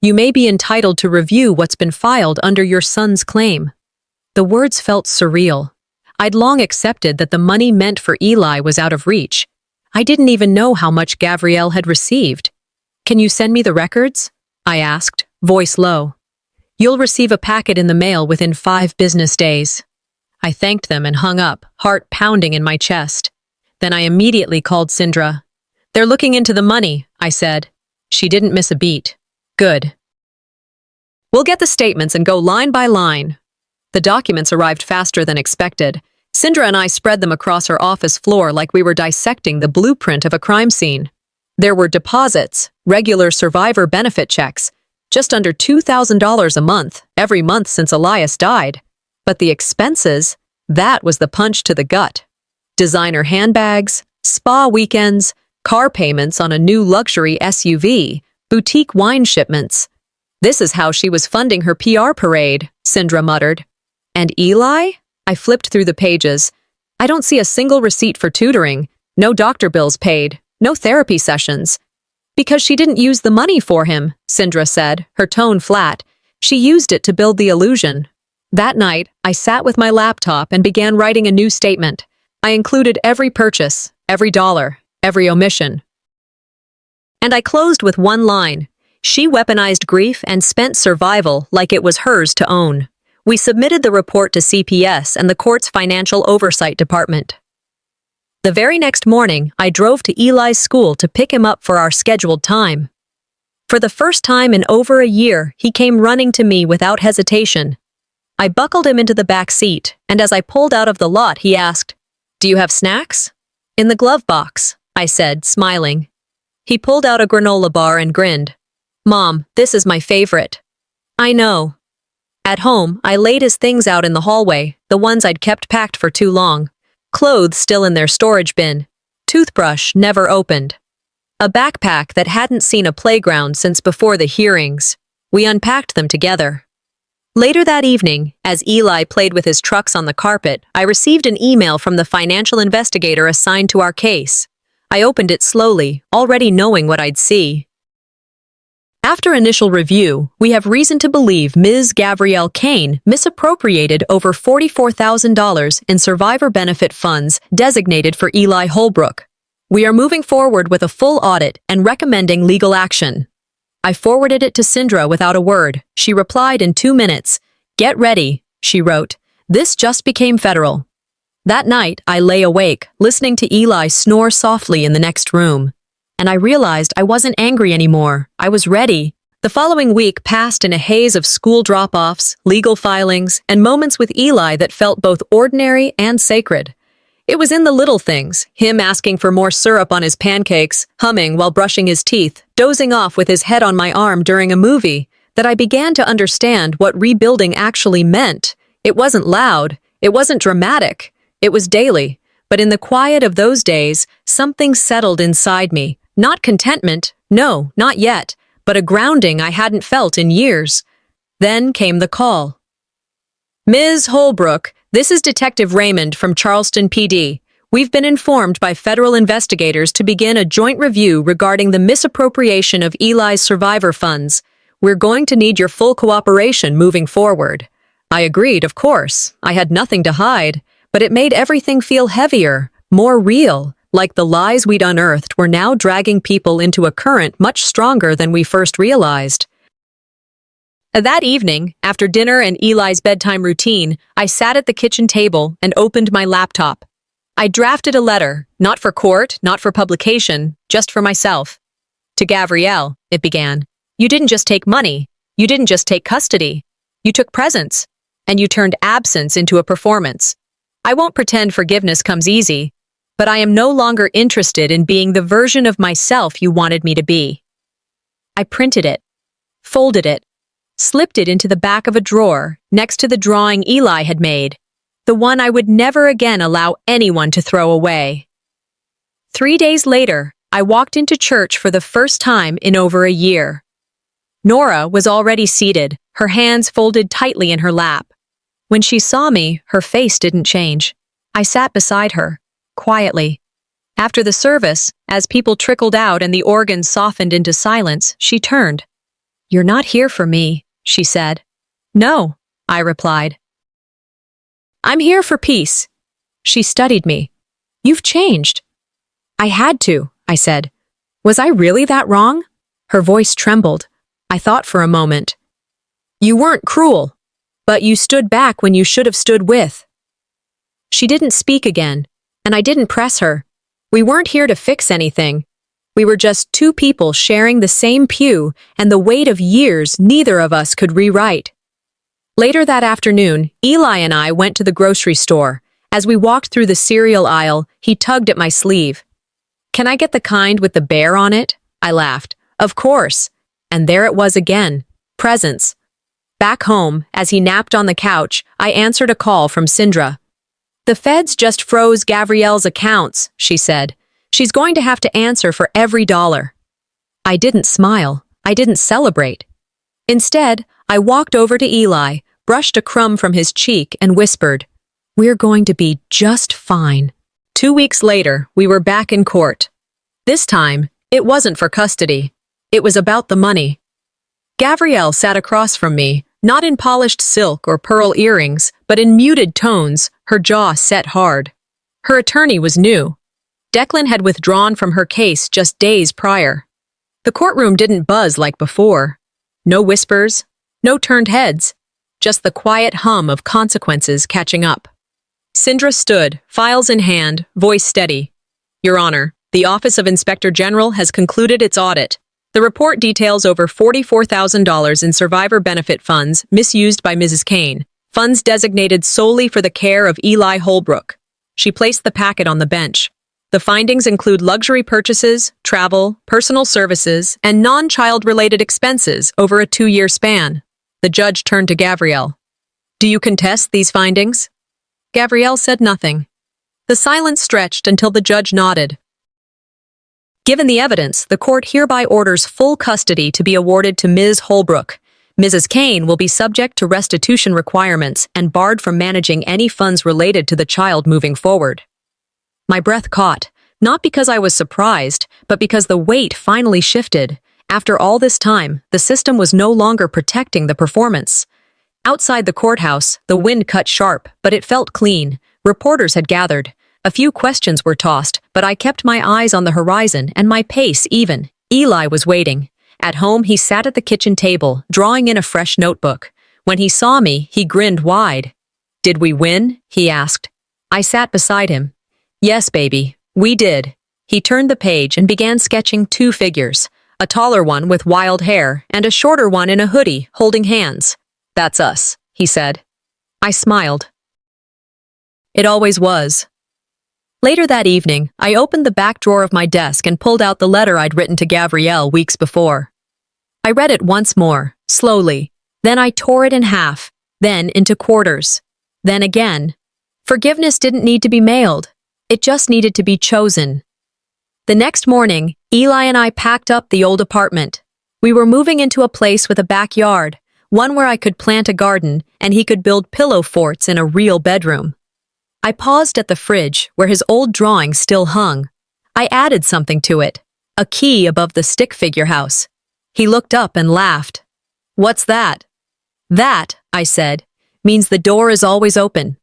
You may be entitled to review what's been filed under your son's claim." The words felt surreal. I'd long accepted that the money meant for Eli was out of reach. I didn't even know how much Gabrielle had received. "Can you send me the records?" I asked, voice low. "You'll receive a packet in the mail within 5 business days." I thanked them and hung up, heart pounding in my chest. Then I immediately called Sindra. "They're looking into the money," I said. She didn't miss a beat. "Good. We'll get the statements and go line by line." The documents arrived faster than expected. Sindra and I spread them across her office floor like we were dissecting the blueprint of a crime scene. There were deposits, regular survivor benefit checks, just under $2,000 a month, every month since Elias died. But the expenses, that was the punch to the gut. Designer handbags, spa weekends, car payments on a new luxury SUV, boutique wine shipments. "This is how she was funding her PR parade," Sindra muttered. "And Eli?" I flipped through the pages. "I don't see a single receipt for tutoring, no doctor bills paid, no therapy sessions." "Because she didn't use the money for him," Sindra said, her tone flat. "She used it to build the illusion." That night, I sat with my laptop and began writing a new statement. I included every purchase, every dollar, every omission. And I closed with one line. She weaponized grief and spent survival like it was hers to own. We submitted the report to CPS and the court's Financial Oversight Department. The very next morning, I drove to Eli's school to pick him up for our scheduled time. For the first time in over a year, he came running to me without hesitation. I buckled him into the back seat, and as I pulled out of the lot, he asked, "Do you have snacks?" "In the glove box," I said, smiling. He pulled out a granola bar and grinned. "Mom, this is my favorite." "I know." At home, I laid his things out in the hallway, the ones I'd kept packed for too long. Clothes still in their storage bin. Toothbrush never opened. A backpack that hadn't seen a playground since before the hearings. We unpacked them together. Later that evening, as Eli played with his trucks on the carpet, I received an email from the financial investigator assigned to our case. I opened it slowly, already knowing what I'd see. After initial review, we have reason to believe Ms. Gabrielle Kane misappropriated over $44,000 in survivor benefit funds designated for Eli Holbrook. We are moving forward with a full audit and recommending legal action. I forwarded it to Sindra without a word. She replied in 2 minutes. "Get ready," she wrote. "This just became federal." That night, I lay awake, listening to Eli snore softly in the next room. And I realized I wasn't angry anymore. I was ready. The following week passed in a haze of school drop-offs, legal filings, and moments with Eli that felt both ordinary and sacred. It was in the little things, him asking for more syrup on his pancakes, humming while brushing his teeth, dozing off with his head on my arm during a movie, that I began to understand what rebuilding actually meant. It wasn't loud, it wasn't dramatic, it was daily. But in the quiet of those days, something settled inside me. Not contentment, no, not yet, but a grounding I hadn't felt in years. Then came the call. "Ms. Holbrook, this is Detective Raymond from Charleston PD. We've been informed by federal investigators to begin a joint review regarding the misappropriation of Eli's survivor funds. We're going to need your full cooperation moving forward." I agreed, of course. I had nothing to hide, but it made everything feel heavier, more real, like the lies we'd unearthed were now dragging people into a current much stronger than we first realized. That evening, after dinner and Eli's bedtime routine, I sat at the kitchen table and opened my laptop. I drafted a letter, not for court, not for publication, just for myself. "To Gabrielle," it began, "you didn't just take money, you didn't just take custody, you took presence, and you turned absence into a performance. I won't pretend forgiveness comes easy, but I am no longer interested in being the version of myself you wanted me to be." I printed it, folded it, slipped it into the back of a drawer next to the drawing Eli had made, the one I would never again allow anyone to throw away. 3 days later, I walked into church for the first time in over a year. Nora was already seated, her hands folded tightly in her lap. When she saw me, her face didn't change. I sat beside her, quietly. After the service, as people trickled out and the organ softened into silence, she turned. "You're not here for me," she said. "No," I replied. "I'm here for peace." She studied me. "You've changed." "I had to," I said. "Was I really that wrong?" Her voice trembled. I thought for a moment. "You weren't cruel, but you stood back when you should have stood with." She didn't speak again, and I didn't press her. We weren't here to fix anything. We were just two people sharing the same pew and the weight of years neither of us could rewrite. Later that afternoon, Eli and I went to the grocery store. As we walked through the cereal aisle, he tugged at my sleeve. "Can I get the kind with the bear on it?" I laughed. "Of course." And there it was again. Presence. Back home, as he napped on the couch, I answered a call from Sindra. "The feds just froze Gabrielle's accounts," she said. "She's going to have to answer for every dollar." I didn't smile. I didn't celebrate. Instead, I walked over to Eli, brushed a crumb from his cheek, and whispered, "We're going to be just fine." 2 weeks later, we were back in court. This time, it wasn't for custody. It was about the money. Gabrielle sat across from me, Not in polished silk or pearl earrings, but in muted tones, her jaw set hard. Her attorney was new. Declan had withdrawn from her case just days prior. The courtroom didn't buzz like before. No whispers, no turned heads, just the quiet hum of consequences catching up. Sindra stood, files in hand, voice steady. Your Honor, the Office of Inspector General has concluded its audit. The report details over $44,000 in survivor benefit funds misused by Mrs. Kane, funds designated solely for the care of Eli Holbrook. She placed the packet on the bench. The findings include luxury purchases, travel, personal services, and non-child-related expenses over a 2-year span. The judge turned to Gabrielle. Do you contest these findings? Gabrielle said nothing. The silence stretched until the judge nodded. Given the evidence, the court hereby orders full custody to be awarded to Ms. Holbrook. Mrs. Kane will be subject to restitution requirements and barred from managing any funds related to the child moving forward. My breath caught, not because I was surprised, but because the weight finally shifted. After all this time, the system was no longer protecting the performance. Outside the courthouse, the wind cut sharp, but it felt clean. Reporters had gathered. A few questions were tossed, but I kept my eyes on the horizon and my pace even. Eli was waiting. At home, he sat at the kitchen table, drawing in a fresh notebook. When he saw me, he grinned wide. Did we win? He asked. I sat beside him. Yes, baby, we did. He turned the page and began sketching 2 figures, a taller one with wild hair and a shorter one in a hoodie, holding hands. That's us, he said. I smiled. It always was. Later that evening, I opened the back drawer of my desk and pulled out the letter I'd written to Gabrielle weeks before. I read it once more, slowly. Then I tore it in half, then into quarters. Then again. Forgiveness didn't need to be mailed. It just needed to be chosen. The next morning, Eli and I packed up the old apartment. We were moving into a place with a backyard, one where I could plant a garden and he could build pillow forts in a real bedroom. I paused at the fridge, where his old drawing still hung. I added something to it, a key above the stick figure house. He looked up and laughed. What's that? That, I said, means the door is always open.